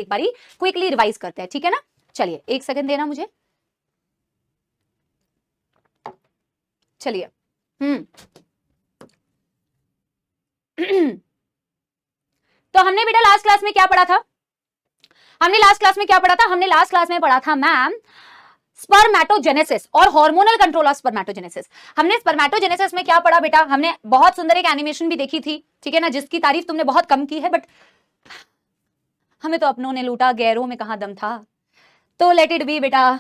एक बारी quickly revise करते हैं, ठीक है ना। चलिए 1 सेकंड देना मुझे। चलिए तो हमने बेटा लास्ट क्लास में क्या पढ़ा था? हमने लास्ट क्लास में पढ़ा था मैम स्पर्मेटोजेनेसिस और हार्मोनल कंट्रोल ऑफ स्पर्मेटोजेनेसिस। हमने स्पर्मेटोजेनेसिस में क्या पढ़ा बेटा? हमने बहुत सुंदर एक एनिमेशन भी देखी थी, ठीक है ना, जिसकी तारीफ तुमने बहुत कम की है, बट हमें तो अपनों ने लूटा, गैरों में कहां दम था। तो लेट इट बी बेटा,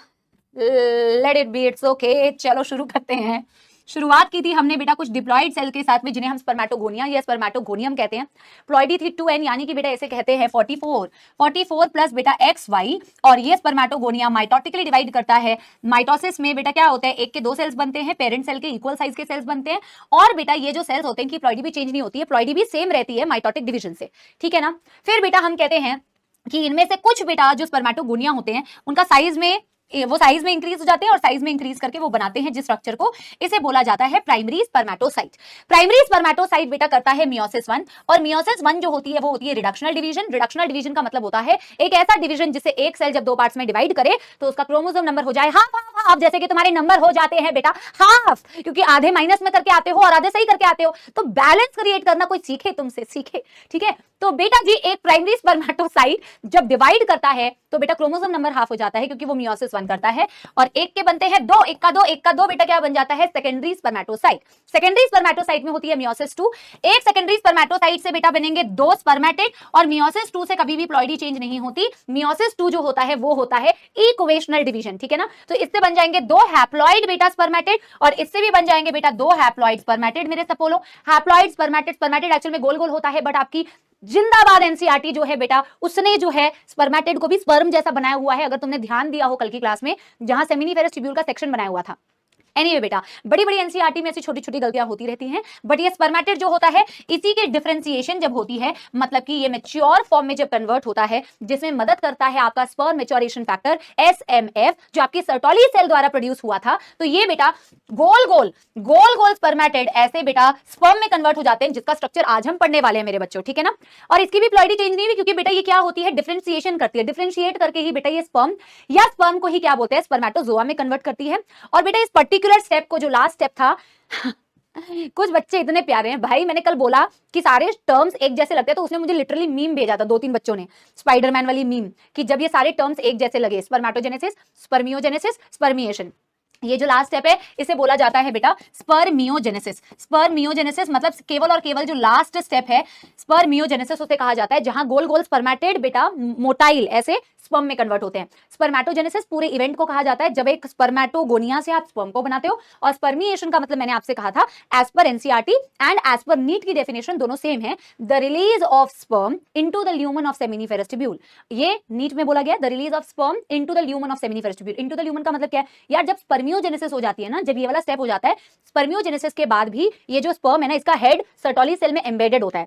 let it be, it's okay. चलो शुरू करते हैं। शुरुआत की थी हमने बेटा कुछ डिप्लॉइड सेल के साथ में, जिन्हें हम स्पर्मेटोगोनिया या स्पर्मेटोगोनियम कहते हैं। प्लॉइडी थी 2n, यानी कि बेटा ऐसे कहते हैं 44 प्लस बेटा XY, और ये स्पर्मेटोगोनिया माइटोटिकली डिवाइड करता है। माइटोसिस में बेटा क्या होता है, एक के 2 सेल्स बनते हैं, पेरेंट सेल के इक्वल साइज के सेल्स बनते हैं। और बेटा ये जो सेल्स होते हैं कि प्लॉइडी भी चेंज नहीं होती है, प्लॉइडी भी सेम रहती है माइटोटिक डिवीजन से, ठीक है ना। फिर बेटा हम कहते हैं कि इनमें से कुछ बेटा जो स्पर्मेटोगोनिया होते हैं उनका साइज में इंक्रीज हो जाते हैं, और साइज में इंक्रीज करके वो बनाते हैं जिस स्ट्रक्चर को, इसे बोला जाता है प्राइमरी स्पर्मेटोसाइट। प्राइमरी स्पर्मेटोसाइट बेटा करता है मियोसिस 1, और मियोसिस 1 जो होती है वो होती है रिडक्शनल डिवीजन। रिडक्शनल डिवीजन का मतलब होता है एक ऐसा डिवीजन जिससे एक सेल जब 2 पार्ट्स में डिवाइड करे तो उसका क्रोमोसोम नंबर हो जाए हाफ, जैसे कि तुम्हारे नंबर हो जाते हैं बेटा हाफ, क्योंकि आधे माइनस में करके आते हो और आधे सही करके आते हो, तो बैलेंस क्रिएट करना कोई सीखे तुमसे, सीखे, ठीक है। तो बेटा जी एक प्राइमरी स्पर्मेटोसाइट जब डिवाइड करता है तो बेटा क्रोमोसोम नंबर हाफ हो जाता है, क्योंकि वो मियोसिस 1 करता है, और एक के बनते हैं 2, एक का 2 बेटा क्या बन जाता है, सेकेंडरी स्पर्मेटोसाइट। सेकेंडरी स्पर्मेटोसाइट में होती है मियोसिस 2। एक सेकेंडरी स्पर्मेटोसाइट से बेटा बनेंगे 2 स्पर्मेटिड, और मियोसिस 2 से कभी भी प्लॉइडी चेंज नहीं होती। मियोसिस 2 जो होता है वो होता है इक्वेशनल डिवीजन, ठीक है ना। तो इससे बन जाएंगे 2 हैप्लॉइड बेटा स्पर्मेटिड, और इससे भी बन जाएंगे बेटा 2 हैप्लॉइड स्पर्मेटिड। मेरे सपोलो हैप्लॉइड स्पर्मेटिड एक्चुअल में गोल गोल होता है, बट आपकी जिंदाबाद एनसीईआरटी जो है बेटा उसने जो है स्पर्मेटिड को भी स्पर्म जैसा बनाया हुआ है, अगर तुमने ध्यान दिया हो कल की क्लास में जहां सेमिनिफेरस ट्यूब्यूल का सेक्शन बनाया हुआ था। एनीवे बेटा बड़ी बड़ी एनसीईआरटी में ऐसी छोटी छोटी गलतियां होती रहती हैं, बट ये स्पर्मेटिड जो होता है इसी के डिफरेंशिएशन जब होती है, मतलब कि ये मैच्योर फॉर्म में जब कन्वर्ट होता है, जिसमें मदद करता है आपका स्पर्म मैच्योरेशन फैक्टर SMF जो आपकी सर्टोली सेल द्वारा प्रोड्यूस हुआ था। तो ये बेटा गोल गोल स्पर्मेटिड ऐसे बेटा स्पर्म में कन्वर्ट हो जाते हैं, जिसका स्ट्रक्चर आज हम पढ़ने वाले हैं मेरे बच्चों, ठीक है ना। और इसकी भी प्लॉइडी चेंज नहीं हुई, क्योंकि बेटा ये क्या होती है, डिफरेंशिएशन करती है, डिफरेंशिएट करके ही बेटा ये स्पर्म को ही क्या बोलते हैं, स्पर्मेटोजोआ में कन्वर्ट करती है। और बेटा इस पर्टिकुलर स्टेप को, जो लास्ट स्टेप था कुछ बच्चे इतने प्यारे हैं भाई, मैंने कल बोला कि सारे टर्म्स एक जैसे लगते हैं, तो उसने मुझे लिटरली मीम भेजा था 2-3 बच्चों ने, स्पाइडरमैन वाली मीम, कि जब ये सारे टर्म्स एक जैसे लगे, स्पर्मेटोजेनेसिस, स्पर्मियोजेनेसिस, स्पर्मिएशन, ये जो लास्ट स्टेप है इसे बोला जाता है बेटा स्पर्मियोजेनेसिस। स्पर्मियोजेनेसिस मतलब केवल और केवल जो लास्ट स्टेप है स्पर्मियोजेनेसिस उसे कहा जाता है, जहां गोल गोल स्पर्मेटिड बेटा मोटाइल ऐसे स्पर्म में कन्वर्ट होते हैं। स्पर्मेटोजेनेसिस पूरे इवेंट को कहा जाता है जब एक स्पर्मेटोगोनिया से आप स्पर्म को बनाते हो, और स्पर्मिएशन का मतलब मैंने आपसे कहा था एज पर एनसीईआरटी एंड एज पर नीट की डेफिनेशन दोनों सेम है, the release of sperm into the lumen of seminiferous tubule. ये नीट में बोला गया the release of sperm into the lumen of seminiferous tubule. Into the lumen का मतलब क्या है यार, जब स्पर्मियोजेनेसिस हो जाती है ना, जब ये वाला स्टेप हो जाता है, स्पर्मियोजेनेसिस के बाद भी ये जो स्पर्म है ना, इसका हेड सर्टोली सेल में एम्बेडेड होता है।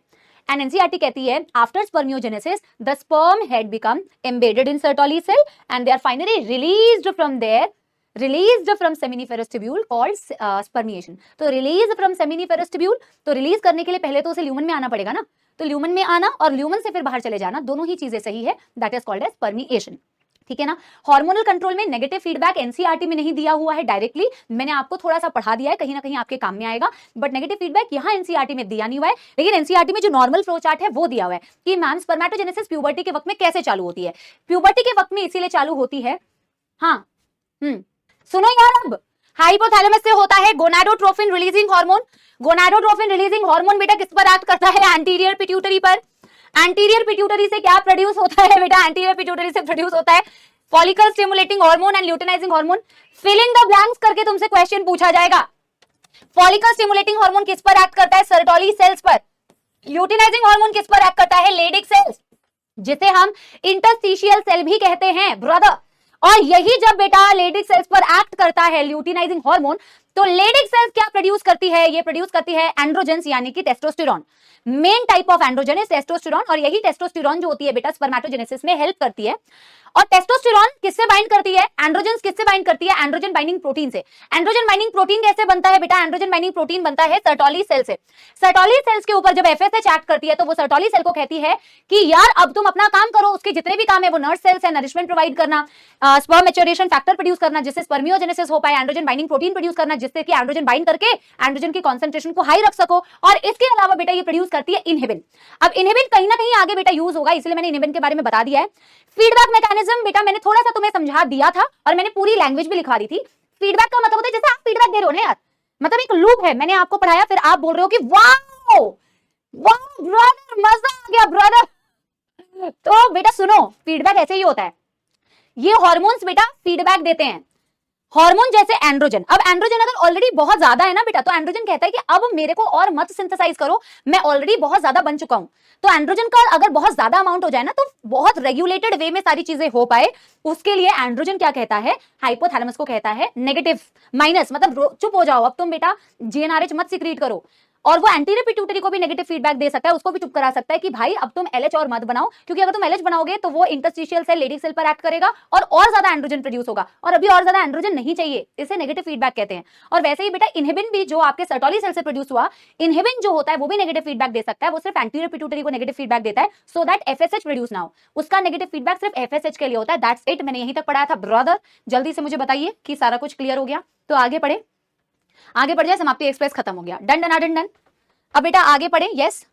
And NCERT कहती है after spermiogenesis the sperm head become embedded in Sertoli cell and they are finally released from seminiferous tubule called spermiation। तो release from seminiferous tubule, तो रिलीज करने के लिए पहले तो उसे ल्यूमन में आना पड़ेगा ना, तो ल्यूमन में आना और ल्यूमन से फिर बाहर चले जाना, दोनों ही चीजें सही है, that is called as spermiation, ठीक है ना। हार्मोनल कंट्रोल में नेगेटिव फीडबैक एनसीईआरटी में नहीं दिया हुआ है डायरेक्टली, मैंने आपको थोड़ा सा पढ़ा दिया है, कहीं ना कहीं आपके काम में आएगा, बट नेगेटिव फीडबैक यहाँ एनसीईआरटी में दिया नहीं हुआ है। लेकिन एनसीईआरटी में जो नॉर्मल फ्लो चार्ट है वो दिया हुआ है कि मैम स्पर्मेटोजेनेसिस प्यूबर्टी के वक्त में कैसे चालू होती है। प्यूबर्टी के वक्त में इसीलिए चालू होती है, हाँ सुनो यार, अब हाइपोथैलेमस से होता है gonadotrophin releasing hormone. Gonadotrophin releasing hormone बेटा किस पर एक्ट करता है, एंटीरियर पिट्यूटरी पर। एंटीरियर पिट्यूटरी से क्या प्रोड्यूस होता है बेटा, एंटीरियर पिट्यूटरी से प्रोड्यूस होता है follicle stimulating hormone and luteinizing hormone. Fill in the blanks करके तुमसे क्वेश्चन पूछा जाएगा। फॉलिकल स्टिमुलेटिंग हार्मोन किस पर एक्ट करता है, सर्टोली सेल्स पर। ल्यूटिनाइजिंग हार्मोन किस पर एक्ट करता है, लेडिक सेल्स, जिसे हम इंटरस्टिशियल सेल भी कहते हैं ब्रदर। और यही जब बेटा लेडिक सेल्स पर एक्ट करता है ल्यूटिनाइजिंग हार्मोन, तो लेडिक सेल्स क्या प्रोड्यूस करती है, ये प्रोड्यूस करती है एंड्रोजेंस यानी कि testosterone. Main type of androgen is testosterone, और यही टेस्टोस्टेरोन जो होती है बेटा स्पर्मेटोजेनेसिस में हेल्प करती है। और टेस्टोस्टेरोन किससे बाइंड करती है, एंड्रोजन किससे बाइंड करती है, एंड्रोजन बाइंडिंग प्रोटीन से। एंड्रोजन बाइंडिंग प्रोटीन कैसे बनता है बेटा, एंड्रोजन बाइंडिंग प्रोटीन बनता है सर्टोली सेल से। सर्टोली सेल्स के ऊपर जब एफएसएच एक्ट करती है तो वो सर्टोली सेल को कहती है कि यार अब तुम अपना काम करो, उसके जितने भी काम है वो नर्स सेल्स है, नरिशमेंट प्रोवाइड करना, स्पर्म मैच्योरेशन फैक्टर प्रोड्यूस करना जिससे स्पर्मियोजेनेसिस हो पाए, एंड्रोजन बाइंडिंग प्रोटीन प्रोड्यूस करना जिससे कि एंड्रोजन बाइंड करके एंड्रोजन की कंसंट्रेशन को हाई रख सको, और इसके अलावा बेटा ये प्रोड्यूस करती है इनहिबिन। अब इनहिबिन कहीं ना कहीं आगे बेटा यूज होगा, इसलिए मैंने इनहिबिन के बारे में बता दिया है। फीडबैक मैकेनिज्म बेटा मैंने थोड़ा सा तुम्हें समझा दिया था और मैंने पूरी लैंग्वेज भी लिखवा दी थी। फीडबैक का मतलब होता है जैसे आप फीडबैक दे रहे हो ना यार, मतलब एक लूप है, मैंने आपको पढ़ाया फिर आप बोल रहे हो कि वाओ वाओ ब्रदर मजा आ गया ब्रदर। तो बेटा सुनो, फीडबैक ऐसे ही होता है, ये हार्मोन्स बेटा फीडबैक देते हैं, हार्मोन जैसे एंड्रोजन। अब एंड्रोजन अगर ऑलरेडी बहुत ज्यादा है ना बेटा, तो एंड्रोजन कहता है कि अब मेरे को और मत सिंथेसाइज करो, मैं ऑलरेडी बहुत ज्यादा बन चुका हूं। तो एंड्रोजन का अगर बहुत ज्यादा अमाउंट हो जाए ना, तो बहुत रेगुलेटेड वे में सारी चीजें हो पाए, उसके लिए एंड्रोजन क्या कहता है, हाइपोथैलेमस को कहता है नेगेटिव माइनस, मतलब चुप हो जाओ अब तुम बेटा, जीएनआरएच मत सीक्रेट करो। और वो एंटीरियर पिट्यूटरी को भी नेगेटिव फीडबैक दे सकता है, उसको भी चुप करा सकता है कि भाई अब तुम एलएच और मत बनाओ, क्योंकि अगर तुम एलएच बनाओगे तो वो इंटरस्टिशियल सेल लेडी सेल पर एक्ट करेगा और ज्यादा एंड्रोजन प्रोड्यूस होगा, और अभी और ज्यादा एंड्रोजन नहीं चाहिए, इसे नेगेटिव फीडबैक कहते हैं। और वैसे ही बेटा इनहिबिन भी जो आपके सर्टोली सेल से प्रोड्यूस हुआ, इनहिबिन जो होता है वो भी नेगेटिव फीडबैक दे सकता है, वो सिर्फ एंटीरियर पिट्यूटरी को नेगेटिव फीडबैक देता है सो दैट एफएसएच प्रोड्यूस ना हो, उसका नेगेटिव फीडबैक सिर्फ एफएसएच के लिए होता है। दैट्स इट, मैंने यहीं तक पढ़ाया था ब्रदर। जल्दी से मुझे बताइए कि सारा कुछ क्लियर हो गया, तो आगे बढ़े, आगे बढ़ जाए, समाप्ति एक्सप्रेस खत्म हो गया, डन डन डन डन। अब बेटा आगे पढ़े, यस